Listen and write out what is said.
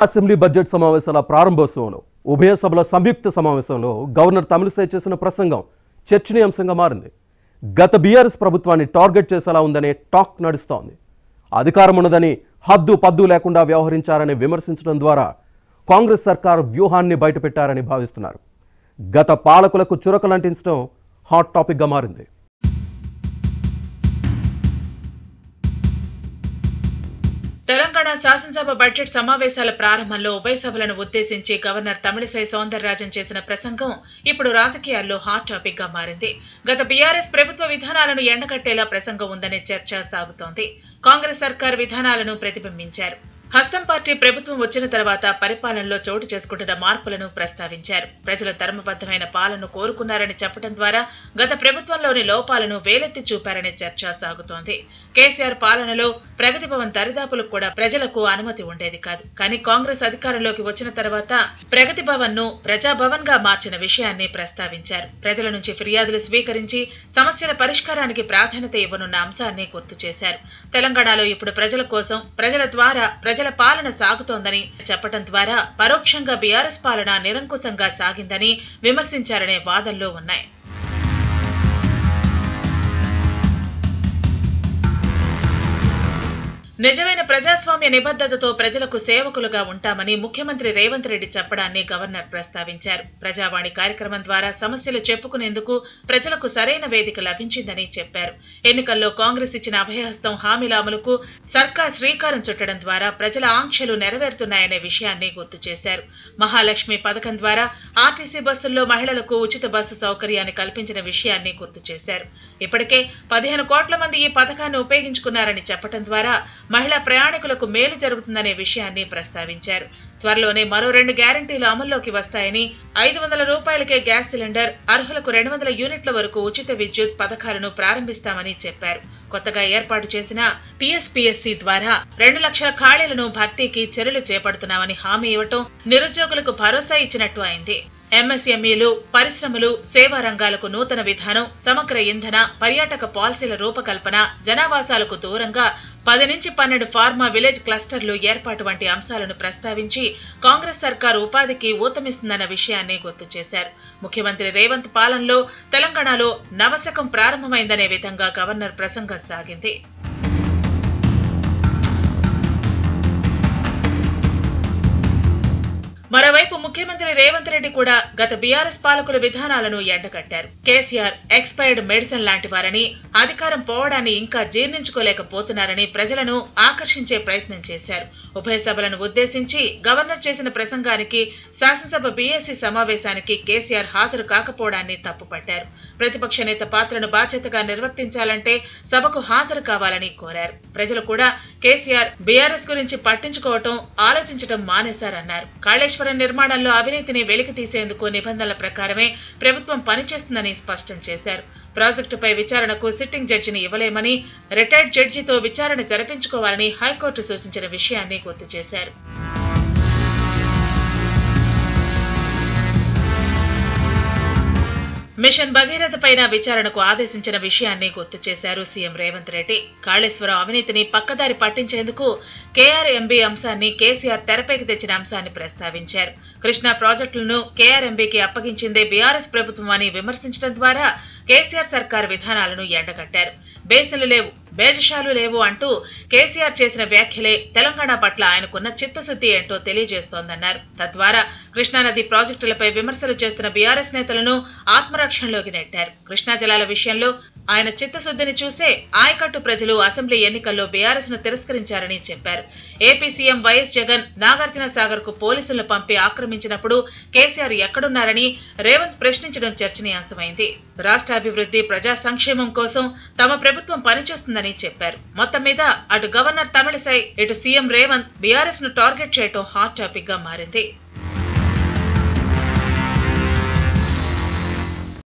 Assembly budget సమావేశాల ప్రారంభోత్సవంలో ఉభయ సభల సంయుక్త సమావేశంలో గవర్నర్ తమిళిసై చేసిన ప్రసంగం చర్చనీయాంశంగా మారింది. గత బీఆర్ఎస్ ప్రభుత్వాన్ని టార్గెట్ చేసేలా ఉందనే టాక్ నడుస్తోంది. అధికారం ఉన్నదని హద్దు పద్దు లేకుండా వ్యవహరించారని విమర్శించడం ద్వారా కాంగ్రెస్ సర్కార్ వ్యూహాన్ని బయటపెట్టారని భావిస్తున్నారు. గత పాలకులకు చురకలంటించడం హాట్ టాపిక్గా మారింది. తెలంగాణ శాసనసభ బడ్జెట్ సమావేశాల ప్రారంభంలో ఉభయ సభలను ఉద్దేశించి గవర్నర్ తమిళిసై సౌందరరాజన్ చేసిన ప్రసంగం ఇప్పుడు రాజకీయాల్లో హాట్ టాపిక్ గా మారింది. గత బీఆర్ఎస్ ప్రభుత్వ విధానాలను ఎండగట్టేలా ప్రసంగం ఉందనే చర్చ సాగుతోంది. కాంగ్రెస్ సర్కార్ విధానాలను ప్రతిబింబించారు. హస్తం పార్టీ ప్రభుత్వం వచ్చిన తర్వాత పరిపాలనలో చోటు చేసుకుంటున్న మార్పులను ప్రస్తావించారు. ప్రజల ధర్మబద్ధమైన పాలనను కోరుకున్నారని చెప్పడం ద్వారా గత ప్రభుత్వంలోని లోపాలను వేలెత్తి చూపారనే చర్చ సాగుతోంది. కేసీఆర్ పాలనలో ప్రగతి భవన్ దరిదాపులకు కూడా ప్రజలకు అనుమతి ఉండేది కాదు. కానీ కాంగ్రెస్ అధికారంలోకి వచ్చిన తర్వాత ప్రగతి భవన్ ను ప్రజాభవన్ గా మార్చిన విషయాన్ని ప్రస్తావించారు. ప్రజల నుంచి ఫిర్యాదులు స్వీకరించి సమస్యల పరిష్కారానికి ప్రాధాన్యత ఇవ్వనున్న అంశాన్ని గుర్తు చేశారు. తెలంగాణలో ఇప్పుడు ప్రజల కోసం, ప్రజల ద్వారా ప్రజల పాలన సాగుతోందని చెప్పడం ద్వారా పరోక్షంగా బీఆర్ఎస్ పాలన నిరంకుశంగా సాగిందని విమర్శించారనే వాదనలు ఉన్నాయి. నిజమైన ప్రజాస్వామ్య నిబద్ధతతో ప్రజలకు సేవకులుగా ఉంటామని ముఖ్యమంత్రి రేవంత్ రెడ్డి చెప్పడాన్ని గవర్నర్ ప్రస్తావించారు. ప్రజావాణి కార్యక్రమం ద్వారా సమస్యలు చెప్పుకునేందుకు ప్రజలకు సరైన వేదిక లభించిందని చెప్పారు. ఎన్నికల్లో కాంగ్రెస్ ఇచ్చిన అభయహస్తం హామీల అమలుకు సర్కార్ శ్రీకారం చుట్టడం ద్వారా ప్రజల ఆంక్షలు నెరవేరుతున్నాయనే విషయాన్ని గుర్తు చేశారు. మహాలక్ష్మి పథకం ద్వారా ఆర్టీసీ బస్సుల్లో మహిళలకు ఉచిత బస్సు సౌకర్యాన్ని కల్పించిన విషయాన్ని గుర్తు చేశారు. ఇప్పటికే 15 కోట్ల మంది ఈ పథకాన్ని ఉపయోగించుకున్నారని చెప్పడం ద్వారా మహిళా ప్రయాణికులకు మేలు జరుగుతుందనే విషయాన్ని ప్రస్తావించారు. త్వరలోనే మరో 2 గ్యారంటీలు అమల్లోకి వస్తాయని, 500 రూపాయలకే గ్యాస్ సిలిండర్, అర్హులకు 200 యూనిట్ల వరకు ఉచిత విద్యుత్ పథకాలను ప్రారంభిస్తామని చెప్పారు. కొత్తగా ఏర్పాటు చేసిన టీఎస్పీఎస్సీ ద్వారా 2 లక్షల ఖాళీలను భర్తీకి చర్యలు చేపడుతున్నామని హామీ ఇవ్వటం నిరుద్యోగులకు భరోసా ఇచ్చినట్టు అయింది. ఎంఎస్ఎంఈలు, పరిశ్రమలు, సేవా రంగాలకు నూతన విధానం, సమగ్ర ఇంధన, పర్యాటక పాలసీల రూపకల్పన, జనావాసాలకు దూరంగా 10 నుంచి 12 ఫార్మా విలేజ్ క్లస్టర్లు ఏర్పాటు వంటి అంశాలను ప్రస్తావించి కాంగ్రెస్ సర్కారు ఉపాధికి ఊతమిస్తుందన్న విషయాన్ని గుర్తు చేశారు. ముఖ్యమంత్రి రేవంత్ పాలనలో తెలంగాణలో నవశకం ప్రారంభమైందనే విధంగా గవర్నర్ ప్రసంగం సాగింది. మరోవైపు ముఖ్యమంత్రి రేవంత్ రెడ్డి కూడా గత బీఆర్ఎస్ పాలకుల విధానాలను ఎండగట్టారు. కేసీఆర్ ఎక్స్పైర్డ్ మెడిసిన్ లాంటి వారని, అధికారం పోవడాన్ని ఇంకా జీర్ణించుకోలేకపోతున్నారని ప్రజలను ఆకర్షించే ప్రయత్నం చేశారు. ఉభయ సభలను ఉద్దేశించి గవర్నర్ చేసిన ప్రసంగానికి, శాసనసభ బీఎస్సీ సమావేశానికి కేసీఆర్ హాజరు కాకపోవడాన్ని తప్పుపట్టారు. ప్రతిపక్ష నేత పాత్రను బాధ్యతగా నిర్వర్తించాలంటే సభకు హాజరు కావాలని కోరారు. ప్రజలు కూడా కేసీఆర్ బీఆర్ఎస్ గురించి పట్టించుకోవటం, ఆలోచించడం మానేశారన్నారు. కాళేశ్వరం నిర్మాణంలో అవినీతిని వెలికి తీసేందుకు నిబంధనల ప్రకారమే ప్రభుత్వం పనిచేస్తుందని స్పష్టం చేశారు. ప్రాజెక్టుపై విచారణకు సిట్టింగ్ జడ్జిని ఇవ్వలేమని, రిటైర్డ్ జడ్జితో విచారణ జరిపించుకోవాలని హైకోర్టు సూచించిన విషయాన్ని గుర్తు చేశారు. మిషన్ భగీరథ పైన విచారణకు ఆదేశించిన విషయాన్ని గుర్తు చేశారు సీఎం రేవంత్ రెడ్డి. కాళేశ్వరం అవినీతిని పక్కదారి పట్టించేందుకు కేఆర్ఎంబీ అంశాన్ని కేసీఆర్ తెరపైకి తెచ్చిన అంశాన్ని ప్రస్తావించారు. కృష్ణా ప్రాజెక్టులను కేఆర్ఎంబీకి అప్పగించిందే బీఆర్ఎస్ ప్రభుత్వం అని విమర్శించడం ద్వారా కేసీఆర్ సర్కార్ విధానాలను ఎండగట్టారు. బేసిన్లు లేవు, బేజషాలు లేవు అంటూ కేసీఆర్ చేసిన వ్యాఖ్యలే తెలంగాణ పట్ల ఆయనకున్న చిత్తశుద్ధి ఏంటో తెలియజేస్తోందన్నారు. తద్వారా కృష్ణానది ప్రాజెక్టులపై విమర్శలు చేస్తున్న బీఆర్ఎస్ నేతలను ఆత్మరక్షణలోకి నెట్టారు. కృష్ణా జలాల విషయంలో ఆయన చిత్తశుద్ధిని చూసే ఆయకట్టు ప్రజలు అసెంబ్లీ ఎన్నికల్లో బీఆర్ఎస్ ను తిరస్కరించారని చెప్పారు. AP CM YS Jagan Nagarjuna Sagar కు పోలీసులను పంపి ఆక్రమించినప్పుడు కేసీఆర్ ఎక్కడున్నారని రేవంత్ ప్రశ్నించడం చర్చనీయాంశమైంది. రాష్ట్ర అభివృద్ధి, ప్రజా సంక్షేమం కోసం తమ ప్రభుత్వం పనిచేస్తుందని చెప్పారు. మొత్తం మీద అటు గవర్నర్ తమిళిసై, ఇటు సీఎం రేవంత్ బీఆర్ఎస్ ను టార్గెట్ చేయడం హాట్ టాపిక్ గా మారింది.